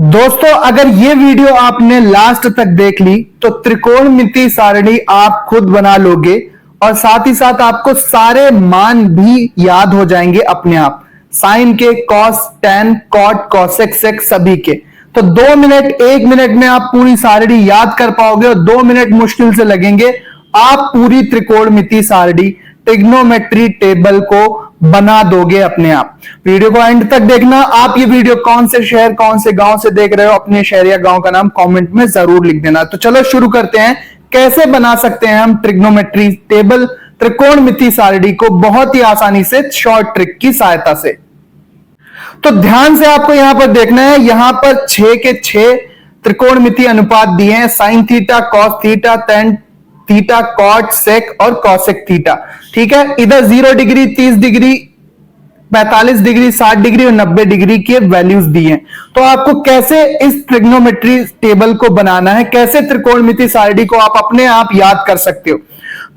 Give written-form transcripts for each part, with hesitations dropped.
दोस्तों, अगर ये वीडियो आपने लास्ट तक देख ली तो त्रिकोणमिति सारणी आप खुद बना लोगे और साथ ही साथ आपको सारे मान भी याद हो जाएंगे अपने आप, साइन के, कॉस, टैन, कॉट, कॉसेक, सेक सभी के। तो 2 मिनट 1 मिनट में आप पूरी सारणी याद कर पाओगे और 2 मिनट मुश्किल से लगेंगे, आप पूरी त्रिकोणमिति सारणी ट्रिग्नोमेट्री टेबल को बना दोगे अपने आप। वीडियो को एंड तक देखना। आप ये वीडियो कौन से शहर, कौन से गांव से देख रहे हो, अपने शहर या गांव का नाम कमेंट में जरूर लिख देना। तो चलो शुरू करते हैं, कैसे बना सकते हैं हम ट्रिग्नोमेट्री टेबल, त्रिकोणमिति सारणी को बहुत ही आसानी से शॉर्ट ट्रिक की सहायता से। तो ध्यान से आपको यहां पर देखना है, यहां पर 6 के 6 त्रिकोणमिति अनुपात दिए हैं, sine theta, cos theta, tan theta, cot, sec और कॉसेक थीटा। ठीक है, इधर 0 डिग्री, 30 डिग्री, 45 डिग्री, 60 डिग्री और 90 डिग्री के वैल्यूज दिए हैं। तो आपको कैसे इस ट्रिग्नोमेट्री टेबल को बनाना है, कैसे त्रिकोणमिति सारणी को आप अपने आप याद कर सकते हो।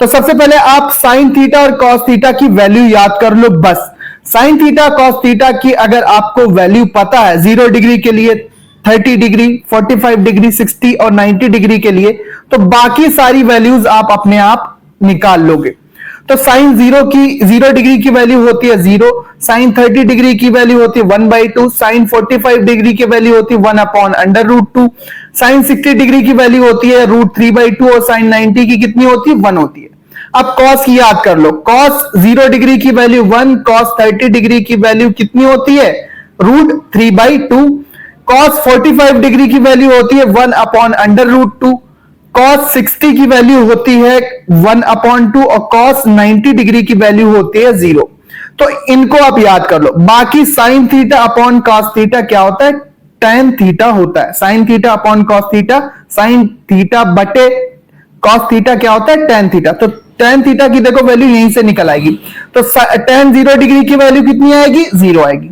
तो सबसे पहले आप साइन थीटा और कॉस थीटा की वैल्यू याद कर लो बस। साइन थीटा कॉस थीटा की अगर आपको वैल्यू पता है, 0 डिग्री के लिए 30 डिग्री, 45 डिग्री, 60 और 90 डिग्री के लिए, तो बाकी सारी वैल्यूज आप अपने आप निकाल लोगे। तो साइन 0 डिग्री की वैल्यू होती है 0, साइन 30 डिग्री की वैल्यू होती है 1/2, साइन 45 डिग्री की वैल्यू होती है 1/√2, साइन 60 डिग्री की वैल्यू होती है √3/2 और साइन 90 की कितनी होती है 1 होती है। अब कॉस की याद कर लो, कॉस 0 डिग्री की वैल्यू 1, कॉस 30 डिग्री की वैल्यू कितनी होती है √3/2, कॉस 45 डिग्री की वैल्यू होती है 1/√2, कॉस 60 की वैल्यू होती है 1/2 और कॉस 90 डिग्री की वैल्यू होती है 0। तो इनको आप याद कर लो। बाकी sine theta upon cos theta क्या होता है, टैन थीटा होता है। Sine theta upon cos theta, sine theta बटे कॉस थीटा क्या होता है, टैन थीटा। तो टैन थीटा की देखो वैल्यू यहीं से निकल आएगी। तो टैन 0 डिग्री की वैल्यू कितनी आएगी, 0 आएगी।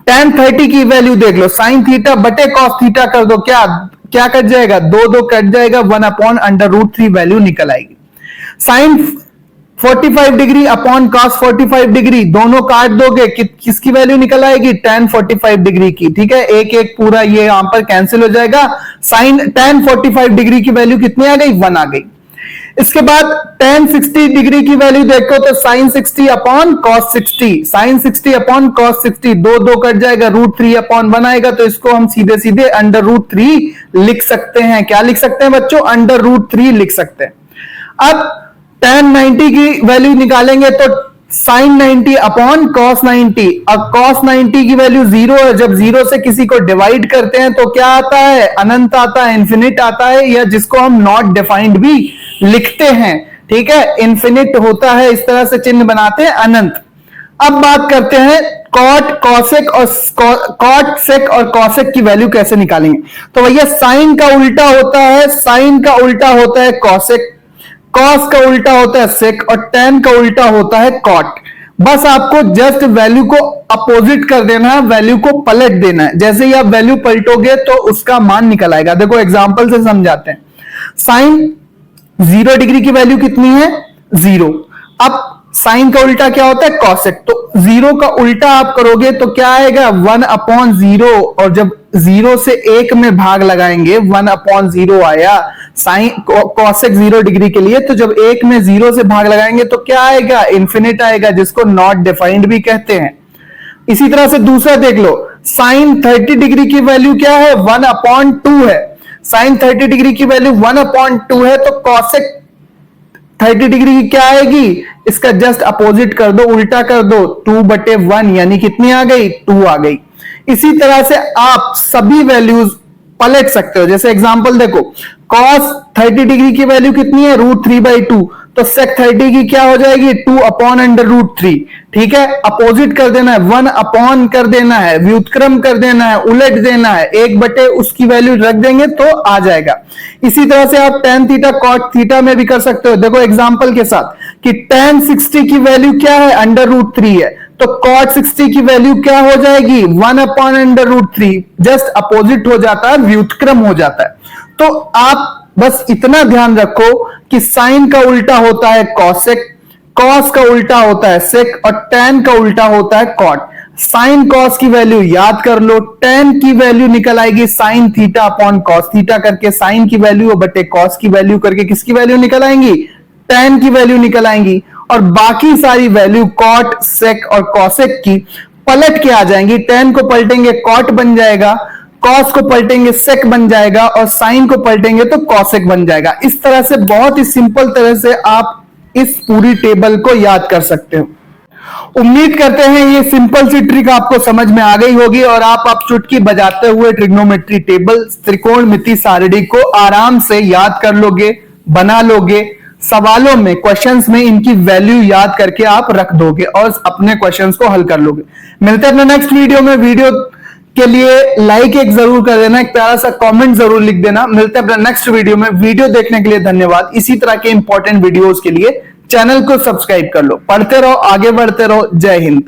टैन 30 की वैल्यू देख लो, साइन थीटा बटे कॉस थीटा कर दो, क्या कट जाएगा, 2 कट जाएगा, 1/√3 वैल्यू निकल आएगी। Sine 45 degree upon cos 45 degree दोनों काट दोगे, किसकी वैल्यू निकल आएगी, टैन 45 डिग्री की। ठीक है, एक एक पूरा ये यहां पर कैंसिल हो जाएगा। साइन टैन 45 डिग्री की वैल्यू कितनी आ गई, 1 आ गई। इसके बाद टैन 60 डिग्री की वैल्यू देखो तो sine 60 upon cos 60, sine 60 upon cos 60, 2 कट जाएगा, √3/1 आएगा। तो इसको हम सीधे सीधे √3 लिख सकते हैं। क्या लिख सकते हैं बच्चों, √3 लिख सकते हैं। अब टैन 90 की वैल्यू निकालेंगे तो साइन 90 अपॉन कॉस 90, अब कॉस 90 की वैल्यू 0 है। जब 0 से किसी को डिवाइड करते हैं तो क्या आता है, अनंत आता है, इंफिनिट आता है, या जिसको हम नॉट डिफाइंड भी लिखते हैं। ठीक है, इंफिनिट होता है, इस तरह से चिन्ह बनाते हैं, अनंत। अब बात करते हैं कॉट, कॉसेक और कॉट, सेक और कॉसेक की वैल्यू कैसे निकालेंगे। तो भैया साइन का उल्टा होता है, साइन का उल्टा होता है कॉसेक, कॉस का उल्टा होता है सेक और टैन का उल्टा होता है कॉट। बस आपको जस्ट वैल्यू को अपोजिट कर देना है, वैल्यू को पलट देना है। जैसे ही आप वैल्यू पलटोगे तो उसका मान निकल आएगा। देखो एग्जांपल से समझाते हैं। साइन 0 डिग्री की वैल्यू कितनी है, 0। अब साइन का उल्टा क्या होता है, कॉसेक। तो 0 का उल्टा आप करोगे तो क्या आएगा, 1/0। और जब 0 से 1 में भाग लगाएंगे 1/0 आया साइन कॉसेक 0 डिग्री के लिए। तो जब 1 में 0 से भाग लगाएंगे तो क्या आएगा, इंफिनिट आएगा, जिसको नॉट डिफाइंड भी कहते हैं। इसी तरह से दूसरा देख लो, साइन 30 डिग्री की वैल्यू क्या है, 1/2 है। साइन 30 डिग्री की वैल्यू 1/2 है तो कॉसेक 30 डिग्री की क्या आएगी, इसका जस्ट अपोजिट कर दो, उल्टा कर दो, 2/1 यानी कितनी आ गई, 2 आ गई। इसी तरह से आप सभी वैल्यूज पलट सकते हो। जैसे एग्जांपल देखो, cos 30 डिग्री की वैल्यू कितनी है, √3/2, तो sec 30 की क्या हो जाएगी, 2/√3। ठीक है, अपोजिट कर देना है, 1 कर देना है, व्युत्क्रम कर देना है, उलट देना है, 1/, उसकी वैल्यू रख देंगे तो आ जाएगा। इसी तरह से आप tan थीटा cot थीटा में भी कर सकते हो। देखो एग्जांपल के साथ कि tan 60 की वैल्यू क्या है, √3 है, तो cot 60 की वैल्यू क्या हो जाएगी, 1/√3। जस्ट अपोजिट हो जाता है, व्युत्क्रम हो जाता है। तो आप बस इतना ध्यान रखो कि साइन का उल्टा होता है कॉसेक, कॉस का उल्टा होता है सेक और टैन का उल्टा होता है कॉट। साइन कॉस की वैल्यू याद कर लो, tan की वैल्यू निकल आएगी sine theta upon cos theta करके, साइन की वैल्यू बटे कॉस की वैल्यू करके किसकी वैल्यू निकल आएंगी, tan की वैल्यू निकल आएंगी। और बाकी सारी वैल्यू कॉट, सेक और कॉसेक की पलट के आ जाएंगी। tan को पलटेंगे कॉट बन जाएगा, कॉस को पलटेंगे सेक बन जाएगा, और साइन को पलटेंगे तो कॉसेक बन जाएगा। इस तरह से बहुत ही सिंपल तरह से आप इस पूरी टेबल को याद कर सकते हो। उम्मीद करते हैं ये सिंपल सी ट्रिक आपको समझ में आ गई होगी और आप चुटकी बजाते हुए ट्रिग्नोमेट्री टेबल, त्रिकोणमिति सारणी को आराम से याद कर लोगे, बना लोगे। सवालों में, क्वेश्चंस में इनकी वैल्यू याद करके आप रख दोगे और अपने क्वेश्चंस को हल कर लोगे। मिलते हैं अपने नेक्स्ट वीडियो में। वीडियो के लिए लाइक एक जरूर कर देना, एक प्यारा सा कमेंट जरूर लिख देना। मिलते हैं अपने नेक्स्ट वीडियो में। वीडियो देखने के लिए धन्यवाद। इसी तरह के इंपॉर्टेंट वीडियोस के लिए चैनल को सब्सक्राइब कर लो। पढ़ते रहो, आगे बढ़ते रहो। जय हिंद।